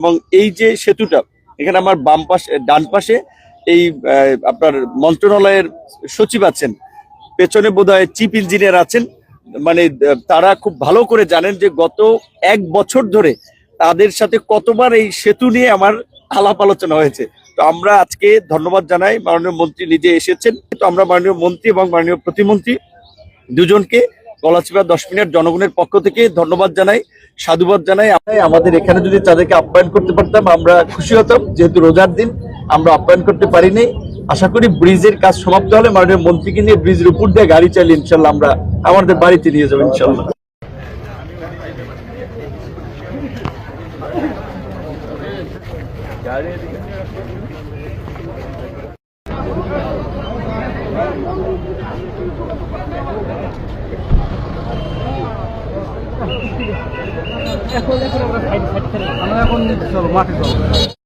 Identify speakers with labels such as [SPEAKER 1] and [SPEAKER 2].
[SPEAKER 1] এবং এই যে সেতুটা এখানে আমার বাম পাশে ডান পাশে এই আপনার মন্ত্রণালয়ের সচিব আছেন, পেছনে বোধহয় চিফ ইঞ্জিনিয়ার আছেন। মানে তারা খুব ভালো করে জানেন যে গত 1 বছর ধরে তাদের সাথে কতবার এই সেতু নিয়ে আমার আলাপ আলোচনা হয়েছে। তো আমরা আজকে ধন্যবাদ জানাই, মাননীয় মন্ত্রী নিজে এসেছেন। তো আমরা মাননীয় মন্ত্রী এবং মাননীয় প্রতিমন্ত্রী দুজনকে গলাচিপা 10 মিনিট জনগণের পক্ষ থেকে ধন্যবাদ জানাই, সাধুবাদ জানাই। আমাদের এখানে যদি তাদেরকে আপ্যায়ন করতে পারতাম আমরা খুশি হতাম, যেহেতু রোজার দিন আমরা আপ্যায়ন করতে পারিনি। আশা করি ব্রিজের কাজ সমাপ্ত হলে মাননীয় মন্ত্রীকে নিয়ে ব্রিজের উপর দিয়ে গাড়ি চালিয়ে ইনশাল্লাহ আমরা আমাদের বাড়িতে নিয়ে যাবো ইনশাল্লাহ।
[SPEAKER 2] এখন আমরা সাইড আমরা এখন চলো মাঠে চলো।